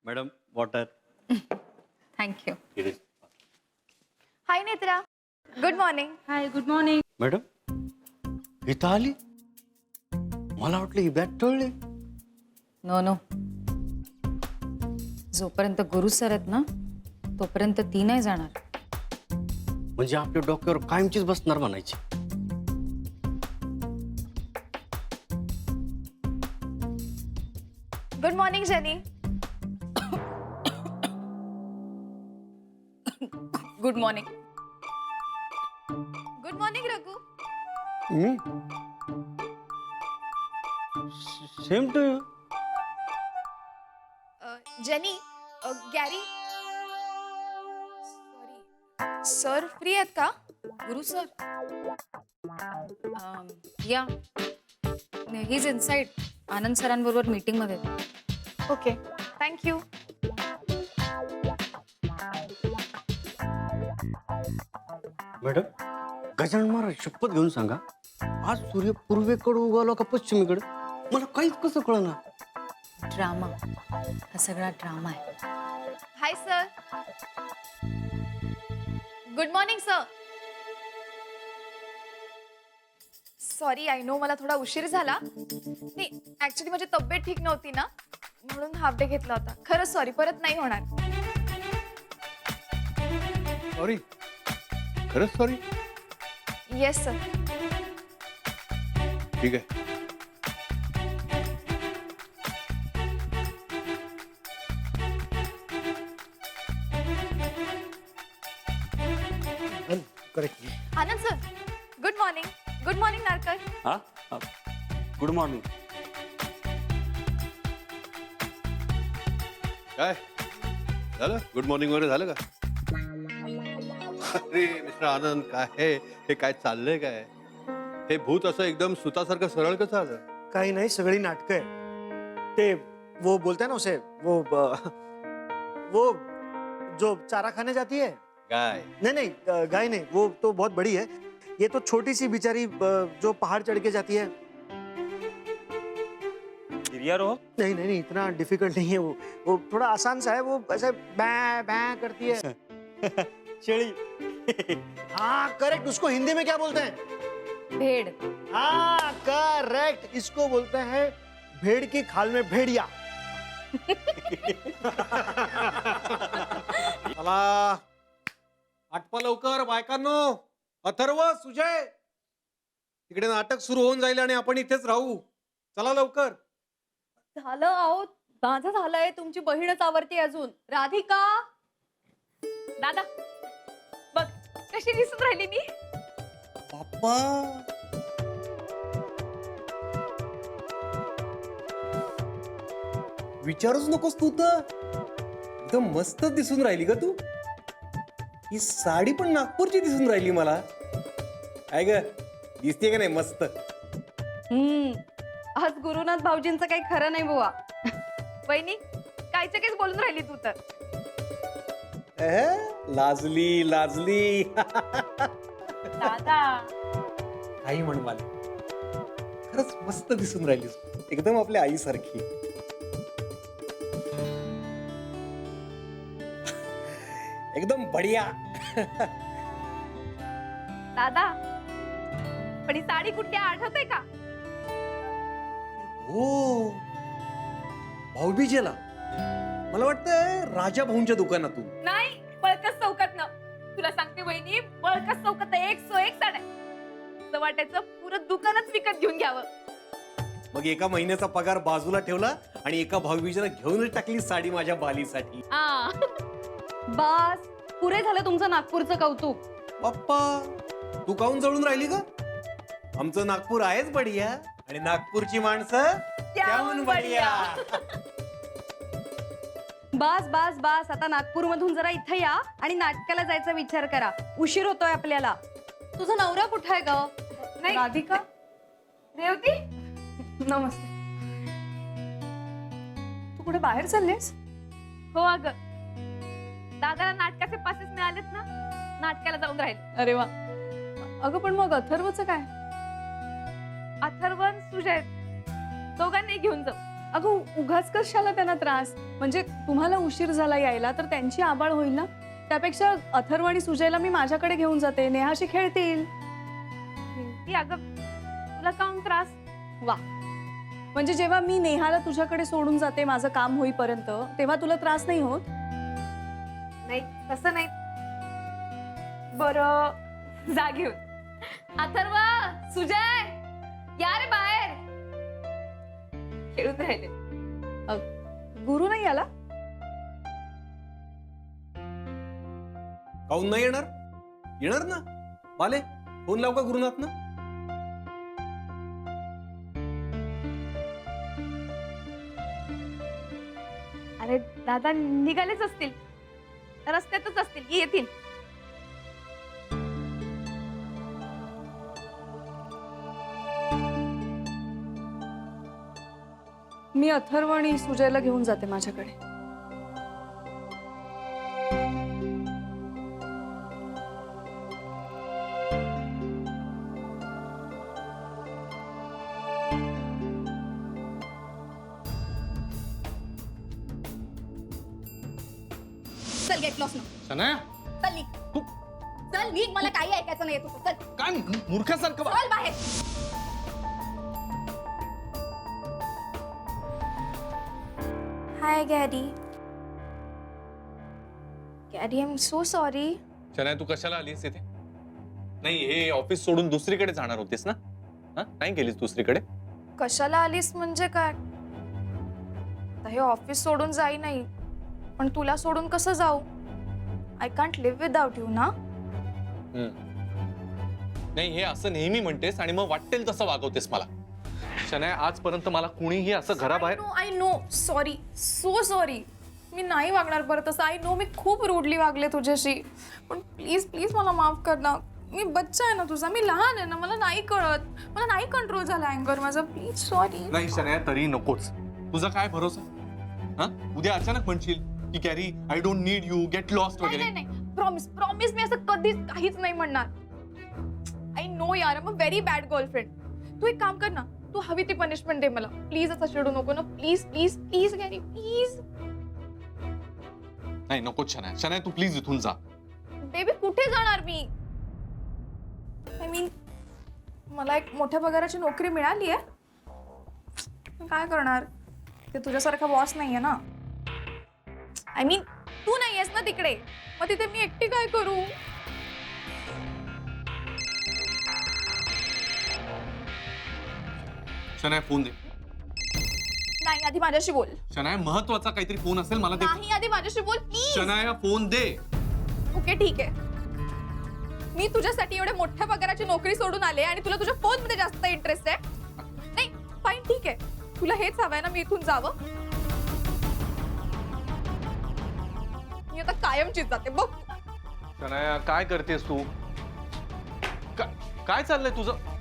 Madam water. Thank you. हाय Netra, good morning. हाय, good morning. Madam इथं आली, मला वाटलं ही बॅग टळली. नो नो, जोपर्यंत गुरु सर आहेत ना तोपर्यंत ती नाही जाणार. म्हणजे आपल्या डोक्यावर कायमचीच बसणार म्हणायची. Good morning Jenny. Good morning. Good morning Raghu. Same to you. Jenny, Gary, sorry sir free आहेत का? गुरु सर या, ही इज इनसाइड. आनंद सरांबरोबर मीटिंग मध्ये. Okay, thank you. Madam Gajanan Maharaj शपथ घेऊन सांगा, आज सूर्य पूर्वेकडे उगवला का पश्चिमेकडे मला काहीच कसं कळना. ड्रामा, हा सगळा ड्रामा आहे. Hi sir. Good morning sir. Sorry, I know मला थोडा उशीर झाला. नाही, ऍक्च्युली माझी तब्येत ठीक नव्हती ना, म्हणून हाफ डे घेतला होता. खरंच सॉरी, परत नाही होणार. सॉरी, खरंच सॉरी. Yes sir. ठीक आहे. Anand sir, good morning. Good morning Narkar. हा, गुड मॉर्निंग. काय झालं? गुड मॉर्निंग वगैरे झालं का? अरे मिस्टर आनंद, काय हे काय चाललंय? काय हे भूत असं एकदम सुतासारखं सरळ कसं आलं? काही नाही, सगळी नाटकं आहे. ते वो बोलते हैं ना उसे, वो जो चारा खाने जाती है. काय? नहीं नहीं, गाय नहीं, वो तो बहुत बड़ी है. ये तो छोटी सी बेचारी जो पहाड़ चढ़ के जाती है. नहीं नहीं नहीं, इतना डिफिकल्ट नहीं है वो थोड़ा आसान सा है. वो ऐसे बै बै करती है. शेळी. हाँ करेक्ट. उसको हिंदी में क्या बोलते हैं? भेड. हाँ करेक्ट. इसको बोलते हैं भेड़ की खाल में भेड़िया. चला आटपा लवकर बायकांनो. अथर्व, सुजय, तिकडे नाटक सुरू होऊन जाईल आणि आपण इथेच राहू. चला लवकर. झालं आहो, माझं झालंय. तुमची बहीणच आवडते अजून. राधिका, दादा बघ कशी दिसून राहिली मी. बाप्पा, विचारूच नकोस तू तर. एकदम मस्त दिसून राहिली का तू. ही साडी पण नागपूरची दिसून राहिली मला. काय ग, दिसते का नाही मस्त? आज गुरुनाथ भाऊजींचं काही खरं नाही बुवा. वहिनी, कायचं काहीच बोलून राहिली तू तर. लाजली लाजली. दादा, काही म्हण मला, खरंच मस्त दिसून राहिलीस. एकदम आपल्या आईसारखी. एकदम बढिया. दादा, पण ही साडी कुठली आठवते का? हो, भाऊबीजेला मला वाटतं राजा भाऊंच्या दुकानातून. नाही, बळकस चौकात ना. तुला सांगते वहिनी, बळकस चौकात 101 साड्या. असं वाटायचं पुरं दुकानच विकत घेऊन घ्यावं. मग एका महिन्याचा पगार बाजूला ठेवला आणि एका भाऊबीजेला घेऊनच टाकली साडी माझ्या बालीसाठी. बस पुरे झालं तुमचं नागपूरचं कौतुक. बाप्पा, तू काहून जळून राहिली का? आमचं नागपूर आहेच बढिया आणि नागपूरची माणसं त्याहून बढिया. बस बस बस, आता नागपूर मधून जरा इथं या आणि नाटकाला जायचा विचार करा. उशीर होतोय आपल्याला. तुझा नवरा कुठं आहे ग? नाही. राधिका, रेवती, नमस्ते. तू कुठे बाहेर चाललेस? हो अगं, दादाला नाटकाचे पासेस मिळालेत ना, नाटकाला जाऊन राहील. अरे वा. अगं पण मग अथर्वचं काय? अथर्वन, सुजय दोघांनाही घेऊन जाऊ. अगं उगाच कशाला त्यांना त्रास, म्हणजे तुम्हाला उशीर झाला यायला तर त्यांची आबाळ होईल ना. त्यापेक्षा अथर्व आणि सुजयला मी माझ्याकडे घेऊन जाते, नेहाशी खेळतील. ती अगं तुला काऊन त्रास? वा, म्हणजे जेव्हा मी नेहाला तुझ्याकडे सोडून जाते माझं काम होईपर्यंत, तेव्हा तुला त्रास नाही होत? नाही तसं नाही. बरं जा घेऊन. अथर्व, सुजय, या रे बाहेर. खेळून राहिले. गुरु नाही आला? काहून नाही येणार? येणार ना. बाले फोन लाव का गुरुनाथ ना. अरे दादा निघालेच असतील, रस्त्यातच असतील, येतील. मी अथर्व आणि सुजयला घेऊन जाते माझ्याकडे. चल गेट लॉस ना. शनाया चल निघ. चल निघ, मला काही ऐकायचं नाही तुझं. चल काय मूर्खासारखं चल बाहेर. Hi Gary. Gary, I am so sorry. Shanaya तू कशाला आलीस इथे? नाही हे ऑफिस सोडून दुसरीकडे जाणार होतीस ना? हा काय केलीस दुसरीकडे? कशाला आलीस म्हणजे काय? आता हे ऑफिस सोडून जाई नाही, पण तुला सोडून कसं जाऊ? I can't live without you ना. नाही हे असं नेहमी म्हणतेस आणि मग वाटेल तसं वागवतेस मला. शनाया आजपर्यंत मला कुणीही असं घराबाहेर I know sorry, so sorry. मी नाही वागणार परत असं. आय नो मी खूप रूडली वागले तुझ्याशी, पण प्लीज प्लीज मला माफ कर ना. मी बच्चा आहे ना तुझा, मी लहान आहे ना, मला नाही कळत, मला नाही कंट्रोल झाला अँगर माझा. Please sorry. नाही शनाया तरी नकोच. तुझा काय भरोसा? हा उद्या अचानक म्हणशील की carry I don't need you, get lost नाही वगैरे. नाही नाही, प्रॉमिस प्रॉमिस, मी असं कधीच काहीच नाही म्हणणार. आय नो यार, I am a very bad girlfriend. तू एक काम कर ना, तू हवी ती पनिशमेंट दे मला. प्लीज असं चिडू नको ना. Please please please Gary, please. नाही नकोच शनाया. शनाया तू प्लीज इथून जा. बेबी कुठे जाणार मी? आय मीन मला एक मोठ्या पगाराची नोकरी मिळाली आहे. काय करणार? ते तुझ्यासारखा बॉस नाहीये ना. आय मीन तू नाही आहेस ना तिकडे, मग तिथे मी एकटी काय करू? शनाया फोन दे. नाही, आधी माझ्याशी बोल. शनाया महत्वाचा काहीतरी फोन असेल मला दे. नाही, आधी माझ्याशी बोल please. Shanaya phone they. Okay ठीक आहे. मी तुझ्यासाठी एवढ्या मोठ्या पगाराची नोकरी सोडून आले आणि तुला तुझ्या फोन मध्ये जास्त इंटरेस्ट आहे. नाही फाईन, ठीक आहे. तुला हेच हवंय ना मी इथून जावं? मी आता कायमचीच जाते बघ. शनाया काय करतेस तू? काय चाललंय तुझं?